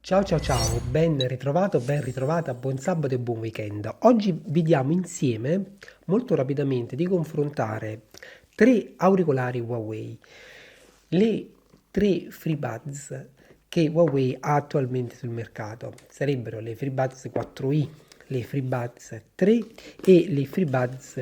Ciao ciao ciao, ben ritrovato, ben ritrovata, buon sabato e buon weekend. Oggi vediamo insieme, molto rapidamente, di confrontare tre auricolari Huawei, le tre FreeBuds che Huawei ha attualmente sul mercato. Sarebbero le FreeBuds 4i, le FreeBuds 3 e le FreeBuds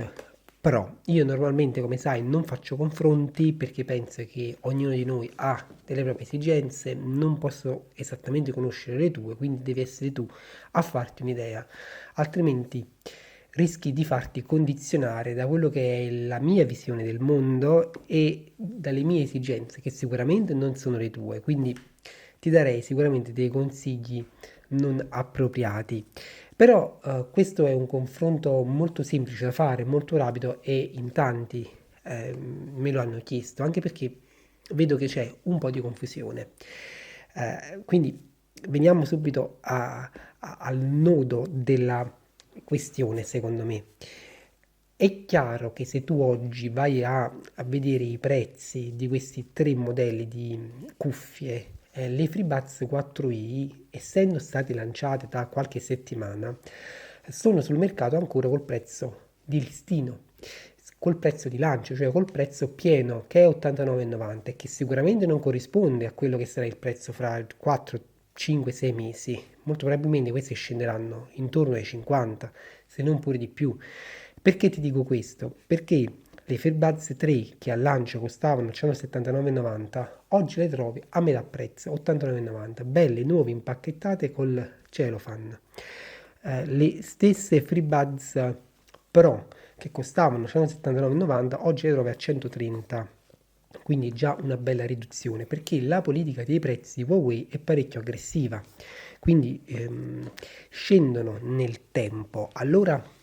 Pro. Io normalmente, come sai, non faccio confronti perché penso che ognuno di noi ha delle proprie esigenze, non posso esattamente conoscere le tue, quindi devi essere tu a farti un'idea, altrimenti rischi di farti condizionare da quello che è la mia visione del mondo e dalle mie esigenze, che sicuramente non sono le tue, quindi ti darei sicuramente dei consigli non appropriati. Però questo è un confronto molto semplice da fare, molto rapido e in tanti me lo hanno chiesto, anche perché vedo che c'è un po' di confusione. Quindi veniamo subito al nodo della questione, secondo me. È chiaro che se tu oggi vai a vedere i prezzi di questi tre modelli di cuffie, le FreeBuds 4i, essendo state lanciate da qualche settimana, sono sul mercato ancora col prezzo di listino, col prezzo di lancio, cioè col prezzo pieno che è 89,90 e che sicuramente non corrisponde a quello che sarà il prezzo fra 4, 5, 6 mesi. Molto probabilmente questi scenderanno intorno ai 50, se non pure di più. Perché ti dico questo? Perché le FreeBuds 3 che al lancio costavano 179,90, oggi le trovi a metà prezzo, 89,90, belle, nuove, impacchettate col cellophane. Le stesse FreeBuds Pro che costavano 179,90, oggi le trovi a 130. Quindi già una bella riduzione perché la politica dei prezzi di Huawei è parecchio aggressiva, quindi scendono nel tempo. Allora,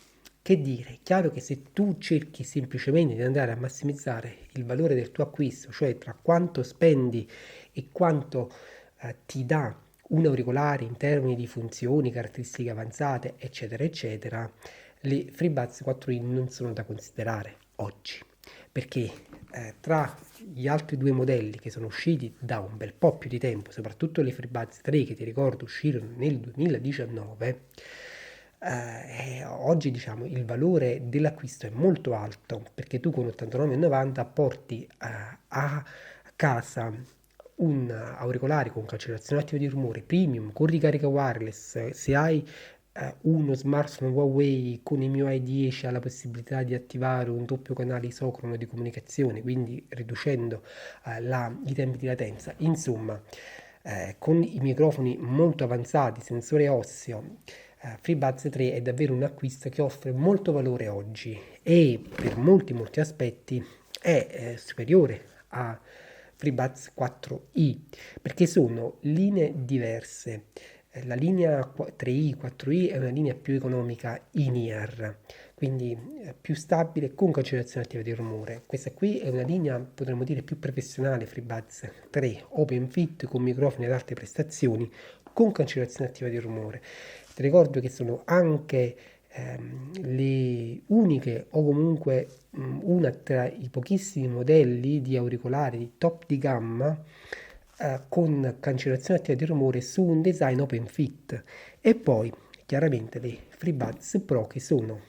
che dire? È chiaro che se tu cerchi semplicemente di andare a massimizzare il valore del tuo acquisto, cioè tra quanto spendi e quanto ti dà un auricolare in termini di funzioni, caratteristiche avanzate, eccetera, eccetera, le FreeBuds 4i non sono da considerare oggi, perché tra gli altri due modelli che sono usciti da un bel po' più di tempo, soprattutto le FreeBuds 3 che ti ricordo uscirono nel 2019, oggi diciamo il valore dell'acquisto è molto alto perché tu con 89,90 porti a casa un auricolare con cancellazione attiva di rumore premium con ricarica wireless. Se hai uno smartphone Huawei con il MIUI 10 ha la possibilità di attivare un doppio canale isocrono di comunicazione, quindi riducendo i tempi di latenza. Insomma, con i microfoni molto avanzati, sensore osseo, FreeBuds 3 è davvero un acquisto che offre molto valore oggi e per molti aspetti è superiore a FreeBuds 4i perché sono linee diverse. La linea 3i, 4i è una linea più economica in-ear, quindi più stabile con cancellazione attiva di rumore. Questa qui è una linea, potremmo dire, più professionale, FreeBuds 3, open fit con microfoni ad alte prestazioni, con cancellazione attiva di rumore. Ti ricordo che sono anche le uniche o comunque una tra i pochissimi modelli di auricolari di top di gamma con cancellazione attiva di rumore su un design open fit e poi chiaramente le FreeBuds Pro che sono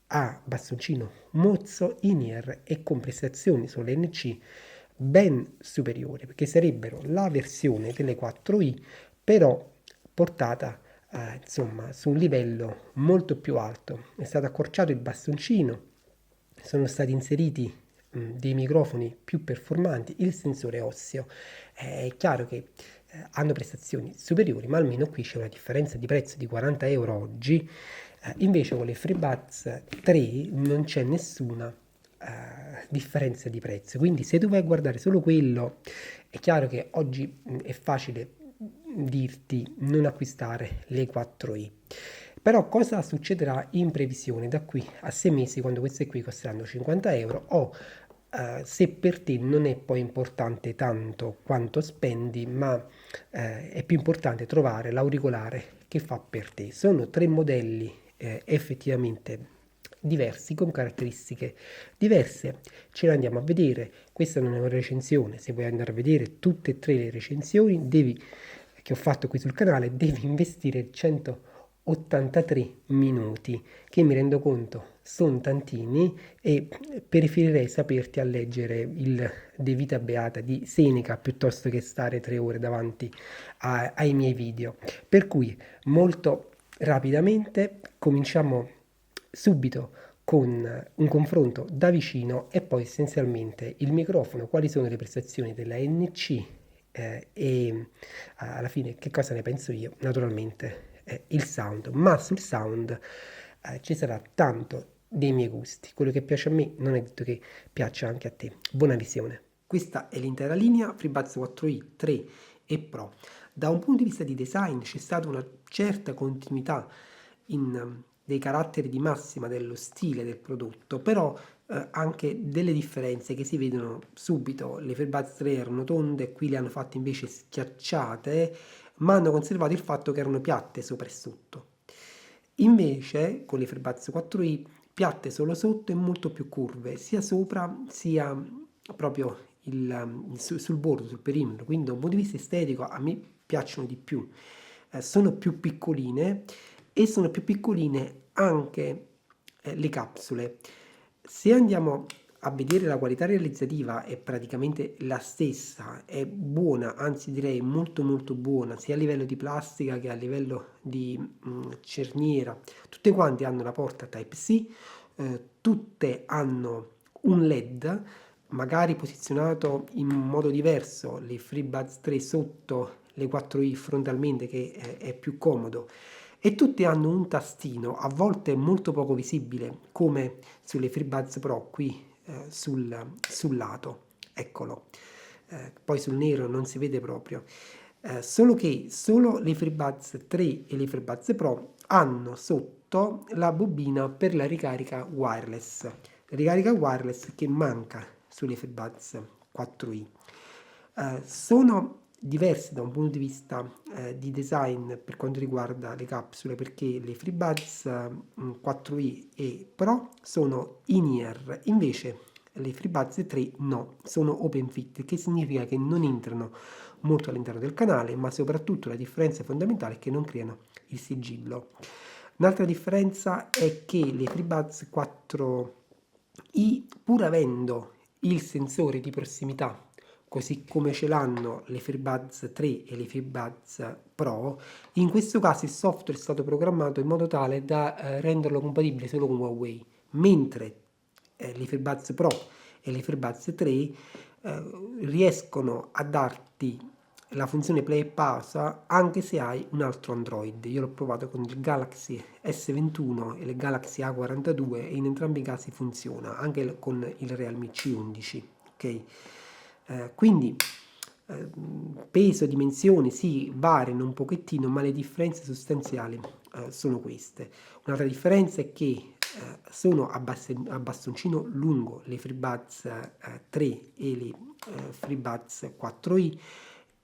a bastoncino mozzo in-ear e con prestazioni sull'NC ben superiori perché sarebbero la versione delle 4i però portata insomma su un livello molto più alto. È stato accorciato il bastoncino, sono stati inseriti dei microfoni più performanti, il sensore osseo. È chiaro che hanno prestazioni superiori, ma almeno qui c'è una differenza di prezzo di 40 euro oggi. Invece con le FreeBuds 3 non c'è nessuna differenza di prezzo. Quindi se tu vai a guardare solo quello, è chiaro che oggi è facile dirti non acquistare le 4i. Però cosa succederà in previsione da qui a 6 mesi quando queste qui costeranno 50 euro o se per te non è poi importante tanto quanto spendi, ma è più importante trovare l'auricolare che fa per te. Sono tre modelli effettivamente diversi con caratteristiche diverse. Ce le andiamo a vedere. Questa non è una recensione, se vuoi andare a vedere tutte e tre le recensioni devi che ho fatto qui sul canale, devi investire 183 minuti, che mi rendo conto sono tantini e preferirei saperti a leggere il De Vita Beata di Seneca piuttosto che stare 3 ore davanti ai miei video. Per cui molto rapidamente cominciamo subito con un confronto da vicino e poi essenzialmente il microfono, quali sono le prestazioni della NC e alla fine che cosa ne penso io, naturalmente il sound, ma sul sound ci sarà tanto dei miei gusti, quello che piace a me non è detto che piaccia anche a te. Buona visione. Questa è l'intera linea FreeBuds 4i 3 e Pro. Da un punto di vista di design c'è stata una certa continuità in dei caratteri di massima dello stile del prodotto, però anche delle differenze che si vedono subito. Le FreeBuds 3 erano tonde, qui le hanno fatte invece schiacciate, ma hanno conservato il fatto che erano piatte sopra e sotto. Invece con le FreeBuds 4i piatte solo sotto e molto più curve, sia sopra sia proprio sul bordo, sul perimetro, quindi da un punto di vista estetico a me piacciono di più. Sono più piccoline e sono più piccoline anche le capsule. Se andiamo a vedere la qualità realizzativa è praticamente la stessa, è buona, anzi direi molto molto buona, sia a livello di plastica che a livello di cerniera. Tutte quante hanno la porta Type-C, tutte hanno un LED, magari posizionato in modo diverso, le FreeBuds 3 sotto, le 4i frontalmente che è più comodo, e tutte hanno un tastino, a volte molto poco visibile, come sulle FreeBuds Pro qui sul lato, eccolo, poi sul nero non si vede proprio. Solo che solo le FreeBuds 3 e le FreeBuds Pro hanno sotto la bobina per la ricarica wireless che manca sulle FreeBuds 4i. Sono diverse da un punto di vista di design per quanto riguarda le capsule, perché le FreeBuds 4i e Pro sono in-ear, invece le FreeBuds 3 no, sono open fit, che significa che non entrano molto all'interno del canale, ma soprattutto la differenza fondamentale è che non creano il sigillo. Un'altra differenza è che le FreeBuds 4i, pur avendo il sensore di prossimità, così come ce l'hanno le FreeBuds 3 e le FreeBuds Pro, in questo caso il software è stato programmato in modo tale da renderlo compatibile solo con Huawei, mentre le FreeBuds Pro e le FreeBuds 3 riescono a darti la funzione play e pausa anche se hai un altro Android. Io l'ho provato con il Galaxy S21 e il Galaxy A42 e in entrambi i casi funziona, anche con il Realme C11. Ok? Quindi peso, dimensioni si variano un pochettino, ma le differenze sostanziali sono queste. Un'altra differenza è che sono a bastoncino lungo le FreeBuds 3 e le FreeBuds 4i,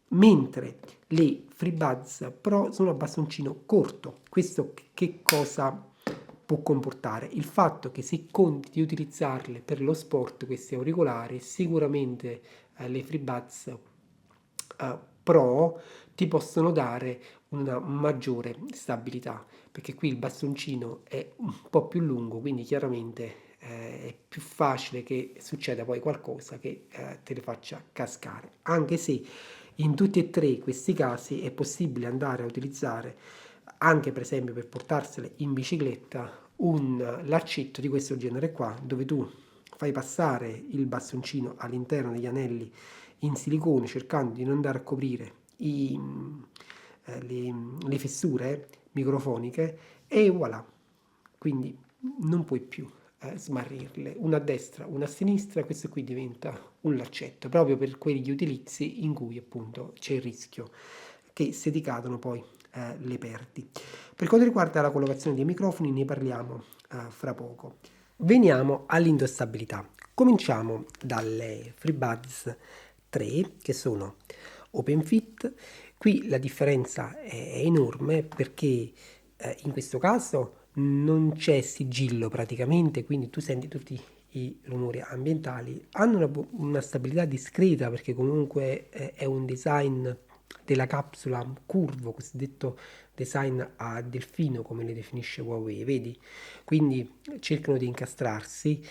mentre le FreeBuds Pro sono a bastoncino corto. Questo che cosa può comportare? Il fatto che se conti di utilizzarle per lo sport, questi auricolari, sicuramente le FreeBuds Pro ti possono dare una maggiore stabilità, perché qui il bastoncino è un po' più lungo, quindi chiaramente è più facile che succeda poi qualcosa che te le faccia cascare, anche se in tutti e tre questi casi è possibile andare a utilizzare anche per esempio per portarsele in bicicletta un laccetto di questo genere qua, dove tu fai passare il bastoncino all'interno degli anelli in silicone cercando di non andare a coprire le fessure microfoniche e voilà, quindi non puoi più smarrirle, una a destra, una a sinistra, questo qui diventa un laccetto, proprio per quegli utilizzi in cui appunto c'è il rischio che se ti cadono poi le perdi. Per quanto riguarda la collocazione dei microfoni ne parliamo fra poco. Veniamo all'indossabilità. Cominciamo dalle FreeBuds 3 che sono open fit. Qui la differenza è enorme perché in questo caso non c'è sigillo praticamente, quindi tu senti tutti i rumori ambientali. Hanno una stabilità discreta perché comunque è un design della capsula curvo, cosiddetto design a delfino, come le definisce Huawei, vedi? Quindi cercano di incastrarsi,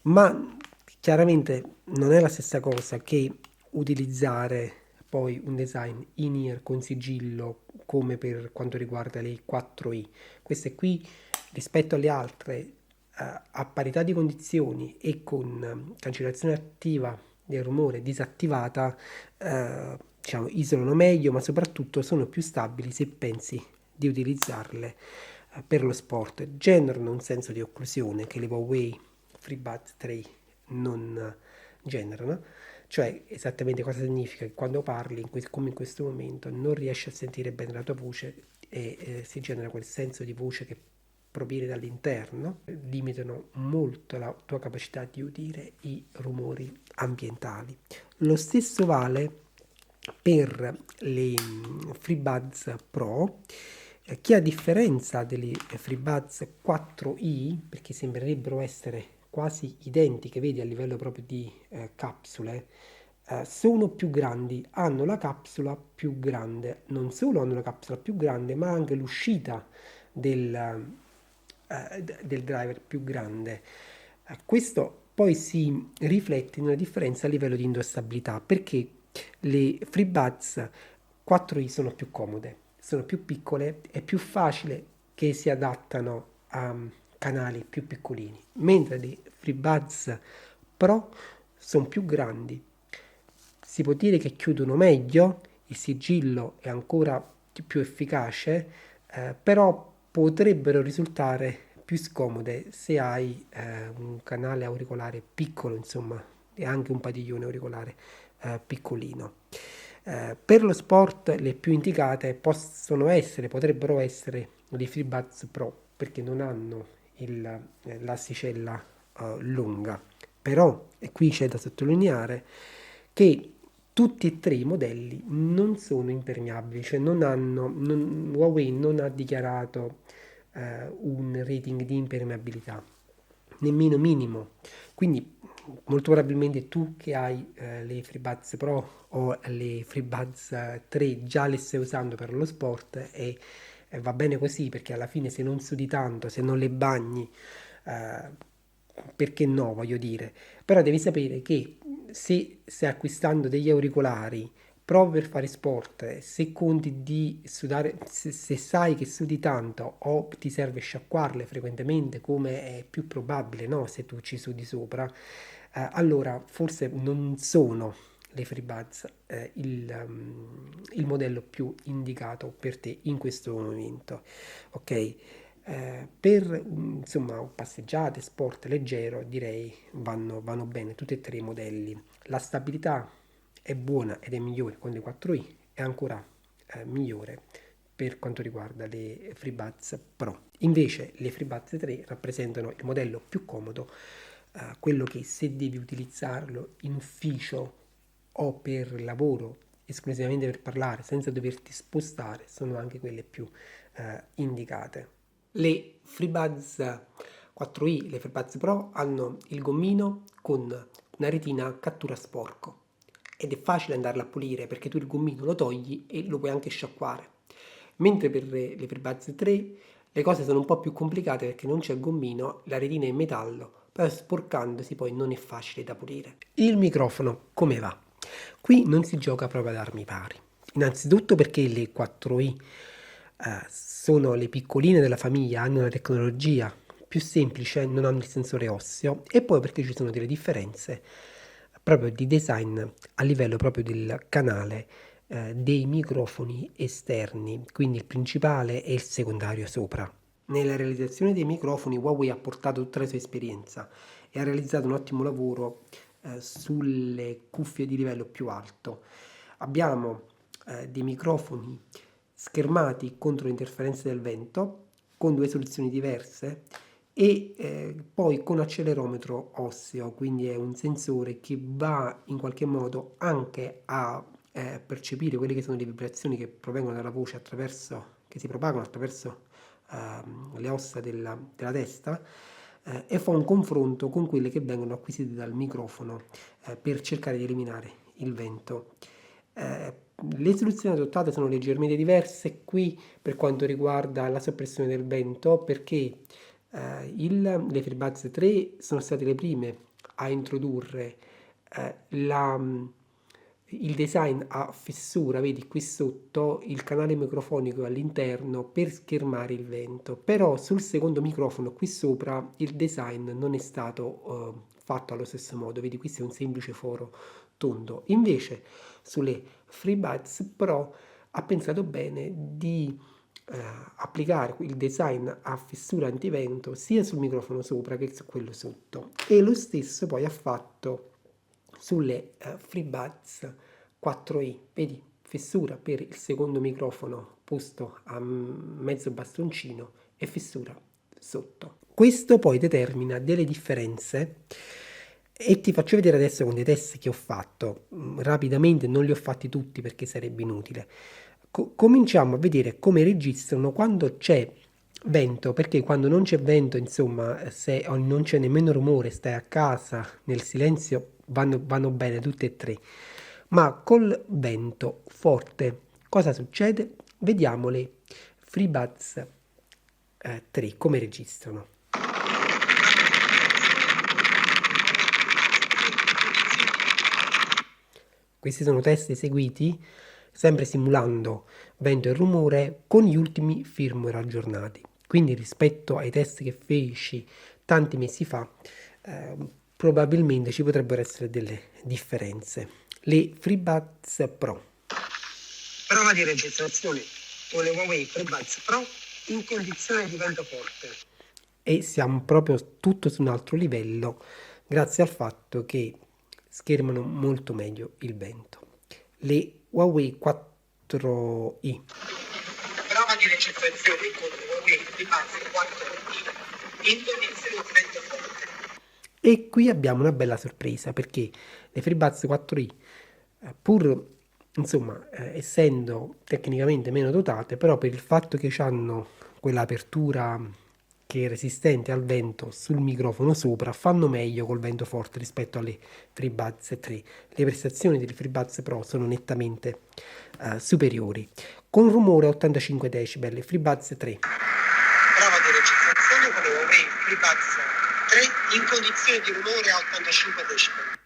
ma chiaramente non è la stessa cosa che utilizzare poi un design in-ear con sigillo come per quanto riguarda le 4i. Queste qui rispetto alle altre a parità di condizioni e con cancellazione attiva del rumore disattivata, diciamo, isolano meglio, ma soprattutto sono più stabili se pensi di utilizzarle per lo sport. Generano un senso di occlusione che le Huawei FreeBuds 3 non generano, cioè esattamente cosa significa che quando parli, come in questo momento, non riesci a sentire bene la tua voce e si genera quel senso di voce che proviene dall'interno, limitano molto la tua capacità di udire i rumori ambientali. Lo stesso vale per le FreeBuds Pro, che a differenza delle FreeBuds 4i, perché sembrerebbero essere quasi identiche, vedi a livello proprio di capsule, sono più grandi, hanno la capsula più grande, non solo hanno la capsula più grande, ma anche l'uscita del driver più grande. Questo poi si riflette in una differenza a livello di indossabilità, perché le FreeBuds 4i sono più comode, sono più piccole, è più facile che si adattano a canali più piccolini, mentre le FreeBuds Pro sono più grandi, si può dire che chiudono meglio, il sigillo è ancora più efficace, però potrebbero risultare più scomode se hai un canale auricolare piccolo, insomma, e anche un padiglione auricolare piccolino. Per lo sport le più indicate potrebbero essere le FreeBuds Pro, perché non hanno l'asticella lunga. Però, e qui c'è da sottolineare, che tutti e tre i modelli non sono impermeabili, cioè Huawei non ha dichiarato un rating di impermeabilità, nemmeno minimo. Quindi molto probabilmente tu che hai le FreeBuds Pro o le FreeBuds 3 già le stai usando per lo sport e va bene così, perché alla fine se non sudi tanto, se non le bagni, perché no, voglio dire. Però devi sapere che se stai acquistando degli auricolari proprio per fare sport, se conti di sudare, se sai che sudi tanto o ti serve sciacquarle frequentemente, come è più probabile, no? Se tu ci sudi sopra, allora forse non sono le FreeBuds il modello più indicato per te in questo momento. Ok? Per insomma passeggiate, sport leggero, direi vanno bene tutti e tre i modelli. La stabilità è buona ed è migliore con le 4i, è ancora migliore per quanto riguarda le FreeBuds Pro. Invece le FreeBuds 3 rappresentano il modello più comodo, quello che se devi utilizzarlo in ufficio o per lavoro, esclusivamente per parlare, senza doverti spostare, sono anche quelle più indicate. Le FreeBuds 4i, le FreeBuds Pro hanno il gommino con una retina cattura sporco ed è facile andarla a pulire perché tu il gommino lo togli e lo puoi anche sciacquare. Mentre per le FreeBuds 3 le cose sono un po' più complicate perché non c'è gommino, la retina è in metallo, però sporcandosi poi non è facile da pulire. Il microfono come va? Qui non si gioca proprio ad armi pari. Innanzitutto perché le 4i sono le piccoline della famiglia, hanno una tecnologia più semplice, non hanno il sensore osseo e poi perché ci sono delle differenze proprio di design a livello proprio del canale dei microfoni esterni, quindi il principale e il secondario sopra. Nella realizzazione dei microfoni Huawei ha portato tutta la sua esperienza e ha realizzato un ottimo lavoro sulle cuffie di livello più alto. Abbiamo dei microfoni schermati contro le interferenze del vento con due soluzioni diverse e poi con accelerometro osseo, quindi è un sensore che va in qualche modo anche a percepire quelle che sono le vibrazioni che provengono dalla voce che si propagano attraverso le ossa della testa e fa un confronto con quelle che vengono acquisite dal microfono per cercare di eliminare il vento. Le soluzioni adottate sono leggermente diverse qui per quanto riguarda la soppressione del vento, perché le FreeBuds 3 sono state le prime a introdurre il design a fessura, vedi qui sotto il canale microfonico all'interno per schermare il vento, però sul secondo microfono qui sopra il design non è stato fatto allo stesso modo, vedi qui c'è un semplice foro tondo, invece sulle FreeBuds Pro ha pensato bene di applicare il design a fessura antivento sia sul microfono sopra che su quello sotto, e lo stesso poi ha fatto sulle FreeBuds 4i, vedi, fessura per il secondo microfono posto a mezzo bastoncino e fessura sotto. Questo poi determina delle differenze e ti faccio vedere adesso con dei test che ho fatto. Rapidamente, non li ho fatti tutti perché sarebbe inutile. Cominciamo a vedere come registrano quando c'è vento, perché quando non c'è vento, insomma, se non c'è nemmeno rumore, stai a casa nel silenzio, vanno bene tutte e tre. Ma col vento forte cosa succede? Vediamo le FreeBuds 3 come registrano. Questi sono test eseguiti sempre simulando vento e rumore con gli ultimi firmware aggiornati. Quindi rispetto ai test che feci tanti mesi fa, probabilmente ci potrebbero essere delle differenze. Le FreeBuds Pro. Prova di registrazione con le Huawei FreeBuds Pro in condizione di vento forte. E siamo proprio tutto su un altro livello grazie al fatto che schermano molto meglio il vento. Le Huawei 4i. Prova di registrazione con le Huawei FreeBuds 4i in condizione di vento forte. E qui abbiamo una bella sorpresa perché le FreeBuds 4i, pur insomma essendo tecnicamente meno dotate, però per il fatto che hanno quell'apertura che è resistente al vento sul microfono sopra, fanno meglio col vento forte rispetto alle FreeBuds 3. Le prestazioni delle FreeBuds Pro sono nettamente superiori. Con rumore a 85 decibel, FreeBuds 3. Prova di registrazione con le Huawei FreeBuds 3 in condizioni di rumore a 85 decibel.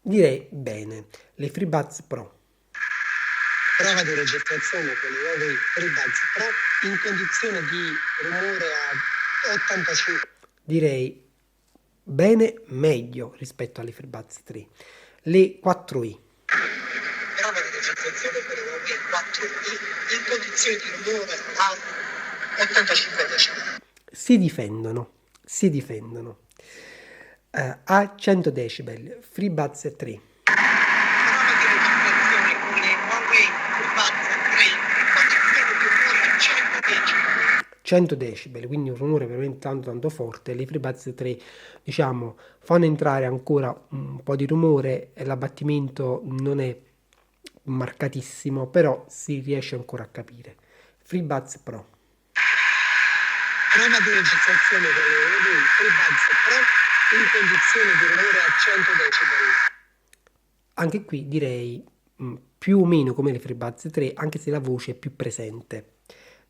Direi bene. Le FreeBuds Pro. Prova di registrazione con le Huawei FreeBuds Pro in condizione di rumore a 85. Direi bene, meglio rispetto alle FreeBuds 3. Le 4i. Prova di registrazione con le Huawei 4i in condizioni di rumore a 85 decibel. Si difendono. A 100 decibel, FreeBuds 3. Prova di registrazione con le Huawei FreeBuds 3 in condizioni di rumore a 100 decibel. 100 decibel, quindi un rumore veramente tanto forte. Le FreeBuds 3, diciamo, fanno entrare ancora un po' di rumore e l'abbattimento non è marcatissimo, però si riesce ancora a capire. FreeBuds Pro. Prova di registrazione con le Huawei FreeBuds Pro in condizioni di rumore a 100 decibel. Anche qui direi più o meno come le FreeBuds 3, anche se la voce è più presente.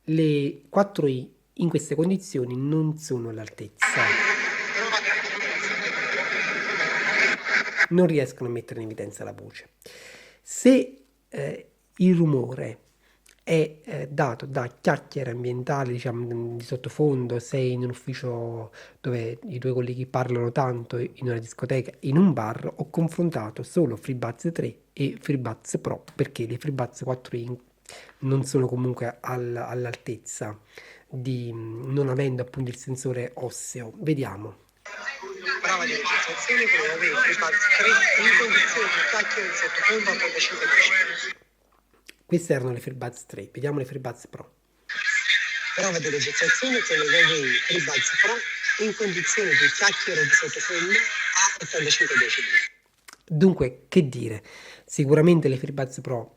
Le 4i in queste condizioni non sono all'altezza. Non riescono a mettere in evidenza la voce. Se il rumore è dato da chiacchiere ambientali, diciamo di sottofondo, sei in un ufficio dove i tuoi colleghi parlano tanto, in una discoteca, in un bar, ho confrontato solo FreeBuds 3 e FreeBuds Pro perché le FreeBuds 4i non sono comunque all'altezza di non avendo appunto il sensore osseo. Vediamo. Prova di registrazione con le Huawei FreeBuds 3 in condizioni di chiacchiere di sottofondo a 85 decibel. Queste erano le FreeBuds 3, vediamo le FreeBuds Pro. Prova di registrazione con le Huawei FreeBuds Pro in condizioni di chiacchiere di sottofondo a 85 decibel. Dunque, che dire, sicuramente le FreeBuds Pro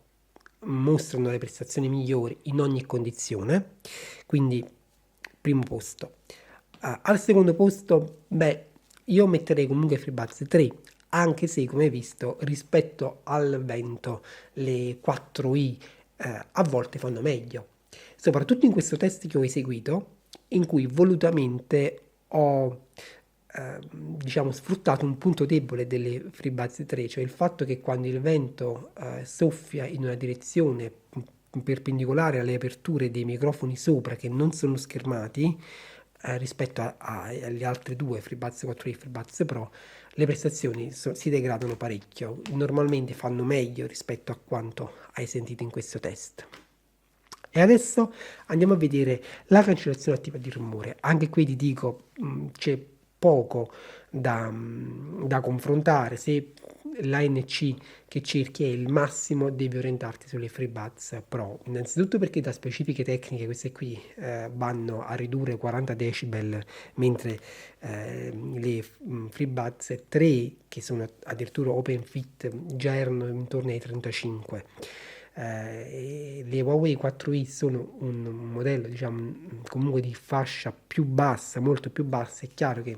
mostrano le prestazioni migliori in ogni condizione, quindi primo posto. Al secondo posto, io metterei comunque FreeBuds 3, anche se, come hai visto, rispetto al vento le 4i a volte fanno meglio, soprattutto in questo test che ho eseguito, in cui volutamente ho diciamo sfruttato un punto debole delle FreeBuds 3, cioè il fatto che quando il vento soffia in una direzione perpendicolare alle aperture dei microfoni sopra che non sono schermati rispetto agli altri due FreeBuds 4i e FreeBuds Pro, le prestazioni si degradano parecchio, normalmente fanno meglio rispetto a quanto hai sentito in questo test. E adesso andiamo a vedere la cancellazione attiva di rumore. Anche qui ti dico, c'è poco da confrontare. Se l'ANC che cerchi è il massimo, devi orientarti sulle FreeBuds Pro. Innanzitutto perché da specifiche tecniche queste qui vanno a ridurre 40 decibel, mentre le FreeBuds 3, che sono addirittura open fit, già erano intorno ai 35. Le Huawei 4i sono un modello, diciamo, comunque di fascia più bassa, molto più bassa. È chiaro che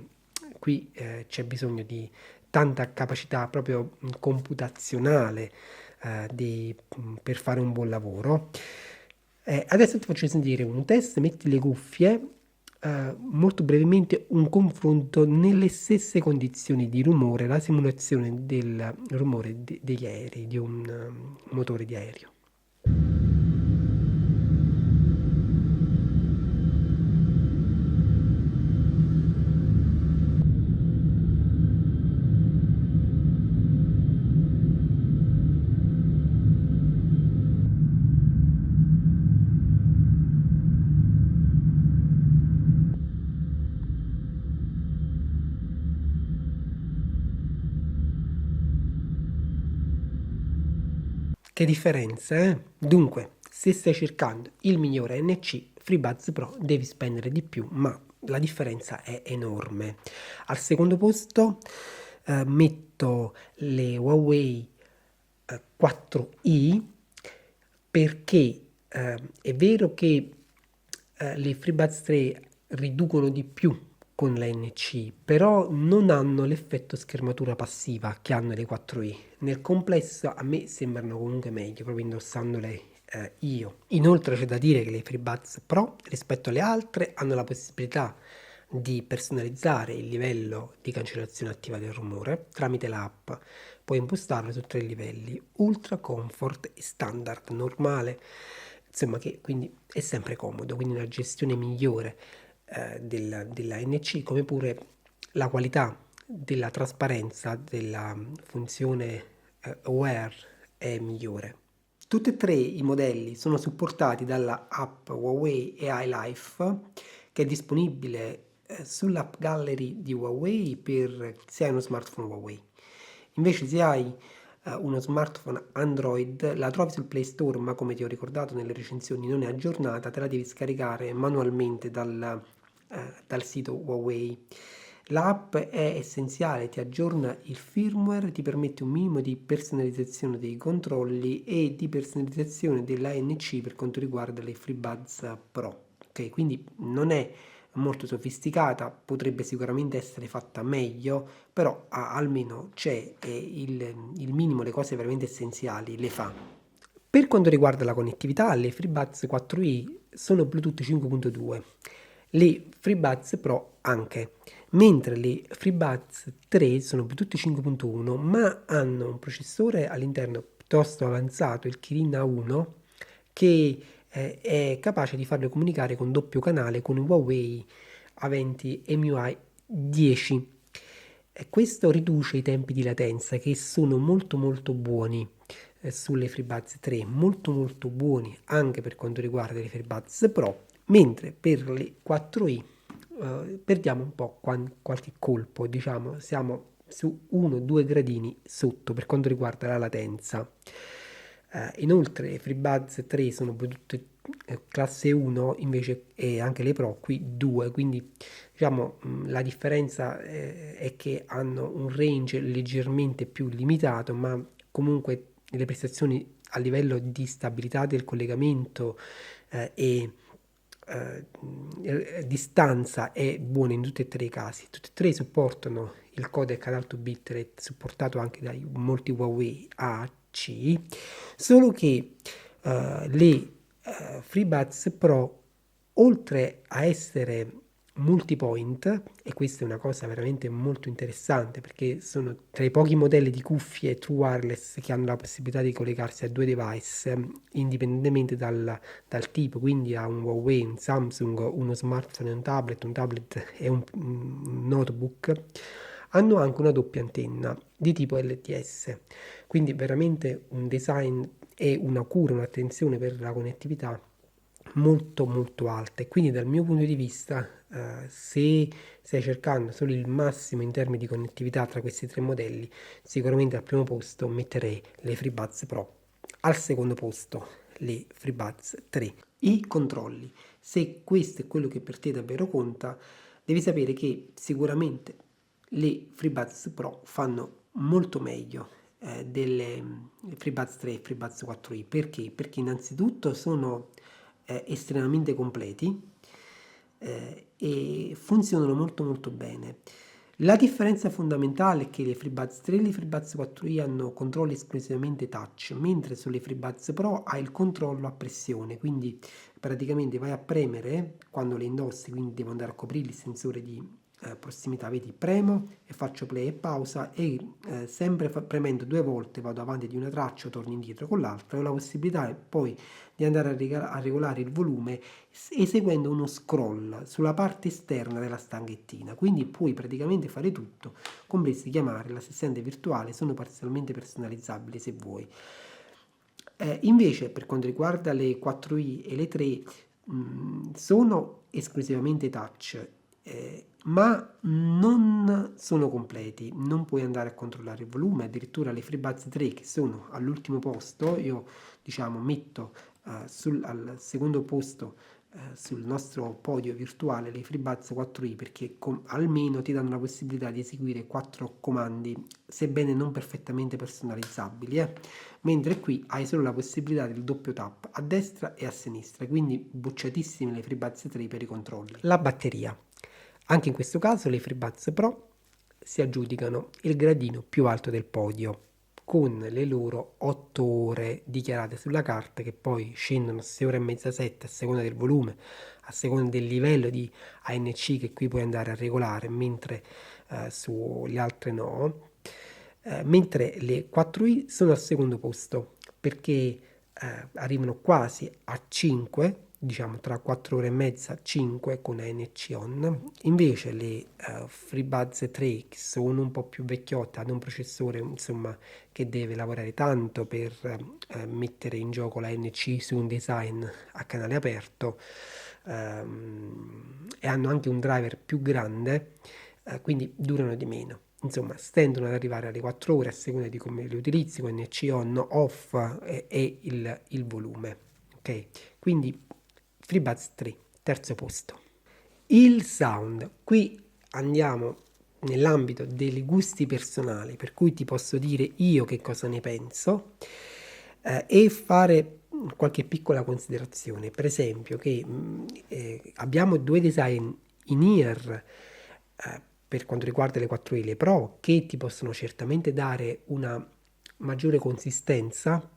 qui c'è bisogno di tanta capacità proprio computazionale per fare un buon lavoro. Adesso ti faccio sentire un test, metti le cuffie, molto brevemente un confronto nelle stesse condizioni di rumore, la simulazione del rumore degli aerei, di un motore di aereo. Che differenza, eh? Dunque, se stai cercando il migliore NC, FreeBuds Pro devi spendere di più, ma la differenza è enorme. Al secondo posto metto le Huawei 4i perché è vero che le FreeBuds 3 riducono di più con l'ANC, però non hanno l'effetto schermatura passiva che hanno le 4i. Nel complesso a me sembrano comunque meglio, proprio indossandole io. Inoltre c'è da dire che le FreeBuds Pro rispetto alle altre hanno la possibilità di personalizzare il livello di cancellazione attiva del rumore tramite l'app. Puoi impostarlo su 3 livelli: ultra, comfort e standard normale. Insomma, che quindi è sempre comodo, quindi una gestione migliore della NC, come pure la qualità della trasparenza della funzione Aware è migliore. Tutti e tre i modelli sono supportati dalla app Huawei AI Life, che è disponibile sull'app Gallery di Huawei per se hai uno smartphone Huawei. Invece se hai uno smartphone Android la trovi sul Play Store, ma come ti ho ricordato nelle recensioni non è aggiornata, te la devi scaricare manualmente dal sito Huawei. L'app è essenziale, ti aggiorna il firmware, ti permette un minimo di personalizzazione dei controlli e di personalizzazione dell'ANC per quanto riguarda le FreeBuds Pro. Ok, quindi non è molto sofisticata, potrebbe sicuramente essere fatta meglio, però almeno c'è il minimo, le cose veramente essenziali le fa. Per quanto riguarda la connettività, le FreeBuds 4i sono Bluetooth 5.2, le FreeBuds Pro anche, mentre le FreeBuds 3 sono Bluetooth 5.1 ma hanno un processore all'interno piuttosto avanzato, il Kirin A1, che è capace di farle comunicare con doppio canale con Huawei aventi MUI 10. E questo riduce i tempi di latenza che sono molto buoni sulle FreeBuds 3, molto buoni anche per quanto riguarda le FreeBuds Pro, mentre per le 4i perdiamo un po' qualche colpo, diciamo, siamo su 1-2 gradini sotto per quanto riguarda la latenza. Inoltre le FreeBuds 3 sono Bluetooth classe 1 invece, e anche le Pro qui 2, quindi diciamo la differenza è che hanno un range leggermente più limitato, ma comunque le prestazioni a livello di stabilità del collegamento e distanza è buona in tutti e tre i casi. Tutti e tre supportano il codec ad alto bitrate supportato anche dai molti Huawei AC, solo che le FreeBuds Pro, oltre a essere multipoint, e questa è una cosa veramente molto interessante perché sono tra i pochi modelli di cuffie true wireless che hanno la possibilità di collegarsi a due device indipendentemente dal tipo, quindi a un Huawei, un Samsung, uno smartphone e un tablet e un notebook, hanno anche una doppia antenna di tipo LTS, quindi veramente un design e una cura, un'attenzione per la connettività molto molto alta. E quindi dal mio punto di vista, se stai cercando solo il massimo in termini di connettività tra questi tre modelli, sicuramente al primo posto metterei le FreeBuds Pro, al secondo posto le FreeBuds 3. I controlli: se questo è quello che per te davvero conta, devi sapere che sicuramente le FreeBuds Pro fanno molto meglio delle FreeBuds 3 e FreeBuds 4i. Perché? Perché innanzitutto sono estremamente completi e funzionano molto molto bene. La differenza fondamentale è che le FreeBuds 3 e le FreeBuds 4i hanno controlli esclusivamente touch, mentre sulle FreeBuds Pro hai il controllo a pressione, quindi praticamente vai a premere quando le indossi, quindi devo andare a coprire il sensore di prossimità, vedi, premo e faccio play e pausa e sempre premendo due volte vado avanti di una traccia o torno indietro con l'altra. Ho la possibilità poi di andare a regolare il volume eseguendo uno scroll sulla parte esterna della stanghettina, quindi puoi praticamente fare tutto, compresi chiamare l'assistente virtuale, sono parzialmente personalizzabili se vuoi. Invece per quanto riguarda le 4i e le 3 sono esclusivamente touch, ma non sono completi, non puoi andare a controllare il volume, addirittura le FreeBuds 3 che sono all'ultimo posto, io diciamo metto al secondo posto sul nostro podio virtuale le FreeBuds 4i perché almeno ti danno la possibilità di eseguire 4 comandi, sebbene non perfettamente personalizzabili, mentre qui hai solo la possibilità del doppio tap a destra e a sinistra, quindi bocciatissime le FreeBuds 3 per i controlli. La batteria: anche in questo caso le FreeBuds Pro si aggiudicano il gradino più alto del podio, con le loro 8 ore dichiarate sulla carta, che poi scendono a 6 ore e mezza, 7 a seconda del volume, a seconda del livello di ANC che qui puoi andare a regolare, mentre sulle altre no. Mentre le 4i sono al secondo posto perché arrivano quasi a 5, diciamo tra 4 ore e mezza e 5 con ANC on. Invece le FreeBuds 3, che sono un po' più vecchiotte, hanno un processore insomma che deve lavorare tanto per mettere in gioco la ANC su un design a canale aperto, e hanno anche un driver più grande, quindi durano di meno. Insomma, stendono ad arrivare alle 4 ore a seconda di come li utilizzi, con NC on, off e il volume. Ok? Quindi FreeBuds 3, terzo posto. Il sound: qui andiamo nell'ambito dei gusti personali, per cui ti posso dire io che cosa ne penso e fare qualche piccola considerazione. Per esempio che abbiamo due design in ear per quanto riguarda le 4i, le Pro, che ti possono certamente dare una maggiore consistenza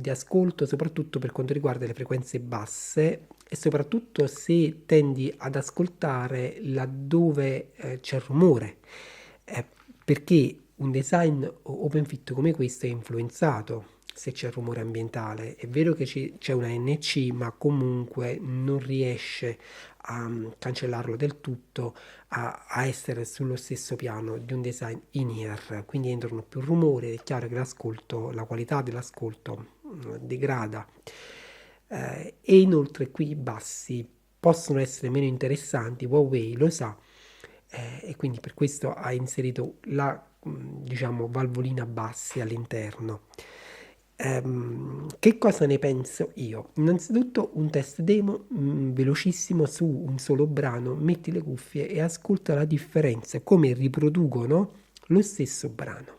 di ascolto, soprattutto per quanto riguarda le frequenze basse e soprattutto se tendi ad ascoltare laddove c'è rumore, perché un design open fit come questo è influenzato se c'è rumore ambientale. È vero che c'è una NC, ma comunque non riesce a cancellarlo del tutto, a essere sullo stesso piano di un design in ear, quindi entrano più rumori ed è chiaro che l'ascolto, la qualità dell'ascolto degrada. E inoltre qui i bassi possono essere meno interessanti, Huawei lo sa, e quindi per questo ha inserito la diciamo valvolina bassi all'interno. Che cosa ne penso io? Innanzitutto un test demo velocissimo su un solo brano, metti le cuffie e ascolta la differenza, come riproducono lo stesso brano.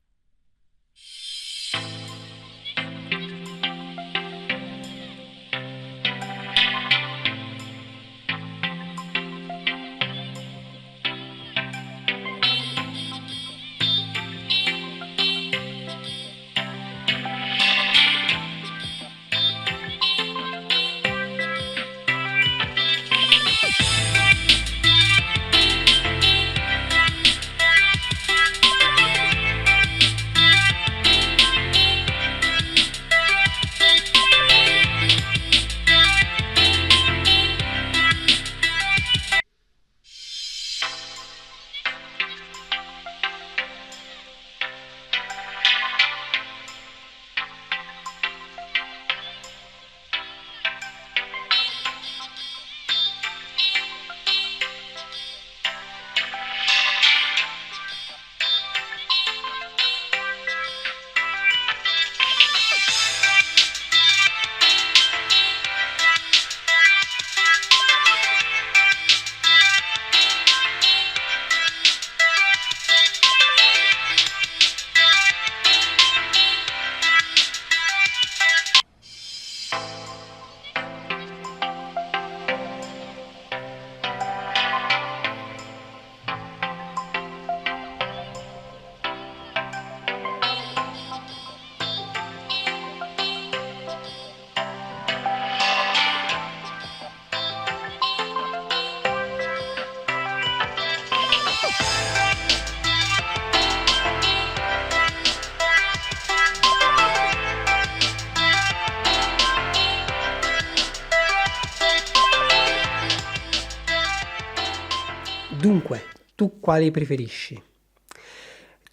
Dunque, tu quali preferisci?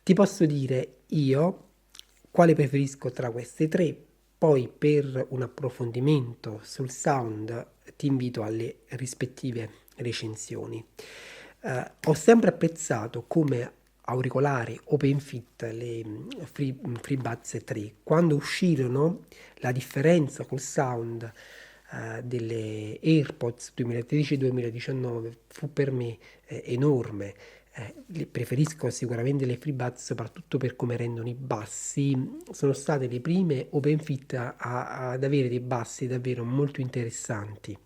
Ti posso dire io quale preferisco tra queste tre, poi per un approfondimento sul sound ti invito alle rispettive recensioni. Ho sempre apprezzato come auricolari OpenFit le FreeBuds 3. Quando uscirono, la differenza col sound delle AirPods 2013-2019 fu per me enorme. Preferisco sicuramente le FreeBuds soprattutto per come rendono i bassi. Sono state le prime OpenFit ad avere dei bassi davvero molto interessanti.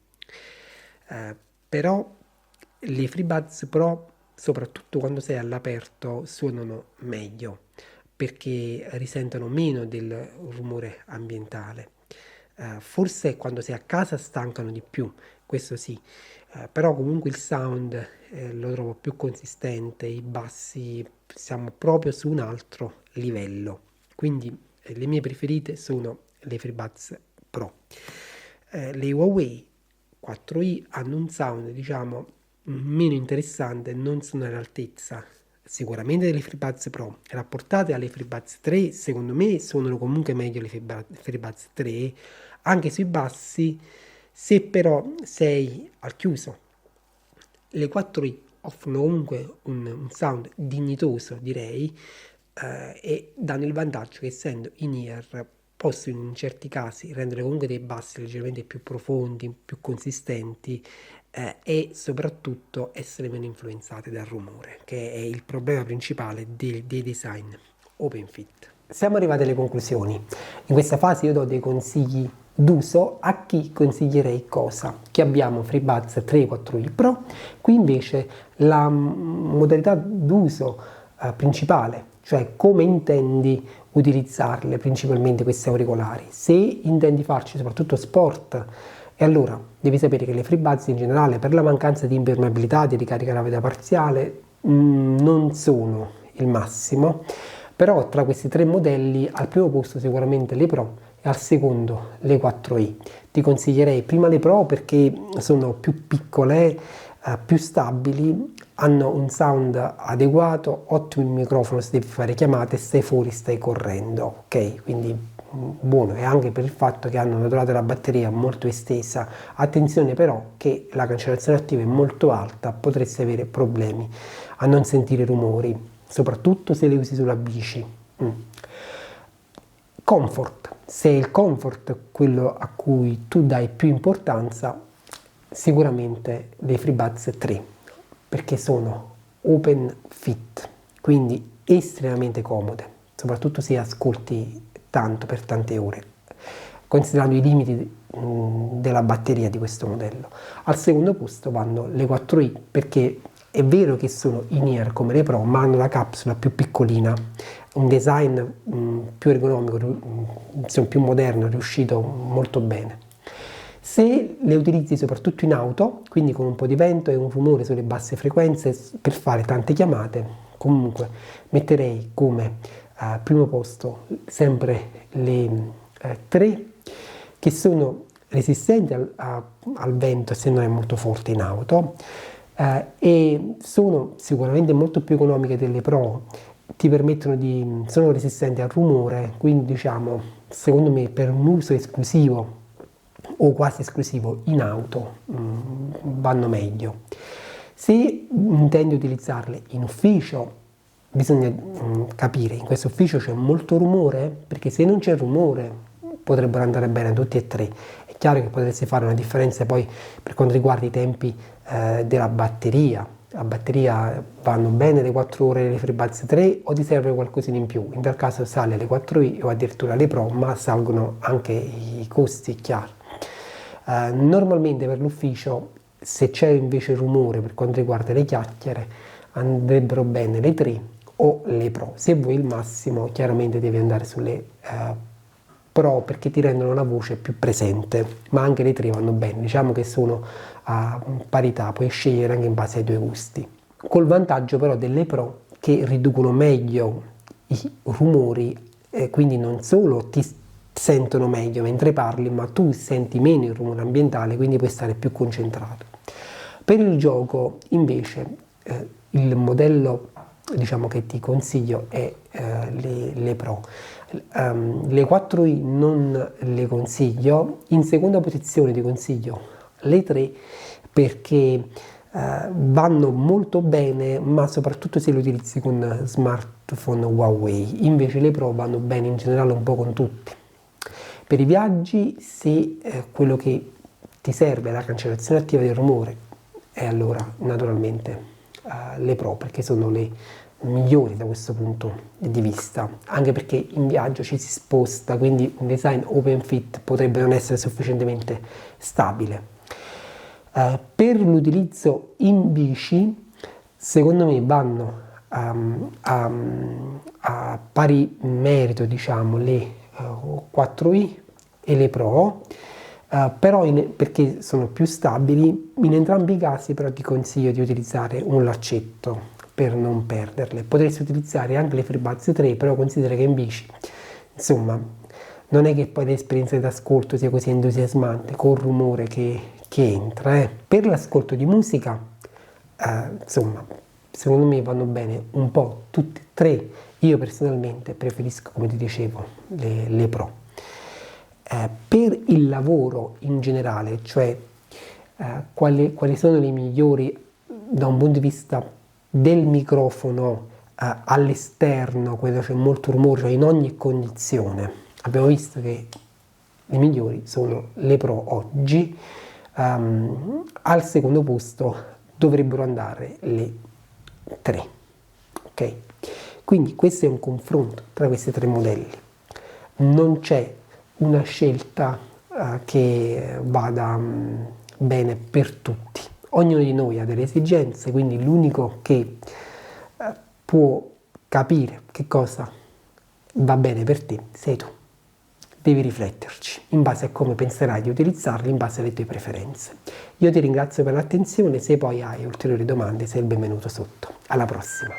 Però le FreeBuds Pro, soprattutto quando sei all'aperto, suonano meglio perché risentono meno del rumore ambientale. Forse quando sei a casa stancano di più, questo sì, però comunque il sound lo trovo più consistente, i bassi siamo proprio su un altro livello. Quindi le mie preferite sono le FreeBuds Pro. Le Huawei 4i hanno un sound, diciamo, meno interessante, non sono all'altezza sicuramente delle FreeBuds Pro. Rapportate alle FreeBuds 3, secondo me suonano comunque meglio le FreeBuds 3, anche sui bassi, se però sei al chiuso. Le 4i offrono comunque un sound dignitoso, direi, e danno il vantaggio che essendo in ear possono in certi casi rendere comunque dei bassi leggermente più profondi, più consistenti e soprattutto essere meno influenzate dal rumore, che è il problema principale dei design OpenFit. Siamo arrivati alle conclusioni. In questa fase io do dei consigli d'uso a chi consiglierei cosa. Qui abbiamo FreeBuds 3 4i Pro, qui invece la modalità d'uso principale, cioè come intendi utilizzarle principalmente questi auricolari. Se intendi farci soprattutto sport, e allora devi sapere che le FreeBuds in generale per la mancanza di impermeabilità, di ricarica rapida parziale, non sono il massimo, però tra questi tre modelli al primo posto sicuramente le Pro e al secondo le 4i. Ti consiglierei prima le Pro perché sono più piccole, più stabili, hanno un sound adeguato, ottimo il microfono se devi fare chiamate, stai fuori, stai correndo, ok? Quindi buono, e anche per il fatto che hanno una durata della batteria molto estesa. Attenzione però che la cancellazione attiva è molto alta, potresti avere problemi a non sentire rumori, soprattutto se le usi sulla bici. Comfort, se il comfort è quello a cui tu dai più importanza, sicuramente le FreeBuds 3, perché sono open fit, quindi estremamente comode, soprattutto se ascolti tanto per tante ore, considerando i limiti della batteria di questo modello. Al secondo posto vanno le 4i, perché è vero che sono in ear come le Pro, ma hanno la capsula più piccolina, un design più ergonomico, insomma, più moderno, riuscito molto bene. Se le utilizzi soprattutto in auto, quindi con un po' di vento e un rumore sulle basse frequenze per fare tante chiamate, comunque metterei come primo posto sempre le 3 che sono resistenti al vento se non è molto forte in auto e sono sicuramente molto più economiche delle Pro, sono resistenti al rumore, quindi diciamo secondo me per un uso esclusivo o quasi esclusivo in auto vanno meglio. Se intendi utilizzarle in ufficio bisogna capire, in questo ufficio c'è molto rumore, perché se non c'è rumore potrebbero andare bene tutti e tre. È chiaro che potresti fare una differenza poi per quanto riguarda i tempi della batteria. La batteria vanno bene le 4 ore delle FreeBuds 3 o ti serve qualcosina in più? In tal caso sale le 4i o addirittura le Pro, ma salgono anche i costi, chiaro. Normalmente per l'ufficio, se c'è invece rumore per quanto riguarda le chiacchiere, andrebbero bene le 3 o le Pro. Se vuoi il massimo, chiaramente devi andare sulle Pro perché ti rendono la voce più presente, ma anche le 3 vanno bene, diciamo che sono a parità, puoi scegliere anche in base ai tuoi gusti. Col vantaggio però delle Pro che riducono meglio i rumori, quindi non solo ti sentono meglio mentre parli, ma tu senti meno il rumore ambientale, quindi puoi stare più concentrato. Per il gioco invece il modello diciamo che ti consiglio è le Pro. Le 4i non le consiglio, in seconda posizione ti consiglio le 3 perché vanno molto bene, ma soprattutto se le utilizzi con smartphone Huawei. Invece le Pro vanno bene in generale un po' con tutti. Per i viaggi, se quello che ti serve è la cancellazione attiva del rumore, e allora naturalmente le Pro, perché sono le migliori da questo punto di vista, anche perché in viaggio ci si sposta, quindi un design open fit potrebbe non essere sufficientemente stabile. Per l'utilizzo in bici, secondo me vanno a pari merito, diciamo, le 4i e le Pro, però perché sono più stabili. In entrambi i casi però ti consiglio di utilizzare un laccetto per non perderle. Potresti utilizzare anche le FreeBuds 3, però considera che in bici, insomma, non è che poi l'esperienza d'ascolto sia così entusiasmante col rumore che entra. Per l'ascolto di musica, insomma, secondo me vanno bene un po' tutte e 3. Io personalmente preferisco, come ti dicevo, le Pro. Per il lavoro in generale, cioè quali sono le migliori da un punto di vista del microfono all'esterno, quando c'è molto rumore, cioè in ogni condizione, abbiamo visto che le migliori sono le Pro oggi. Al secondo posto dovrebbero andare le 3. Ok? Quindi questo è un confronto tra questi 3 modelli. Non c'è una scelta che vada bene per tutti. Ognuno di noi ha delle esigenze, quindi l'unico che può capire che cosa va bene per te sei tu. Devi rifletterci in base a come penserai di utilizzarli, in base alle tue preferenze. Io ti ringrazio per l'attenzione, se poi hai ulteriori domande sei il benvenuto sotto. Alla prossima!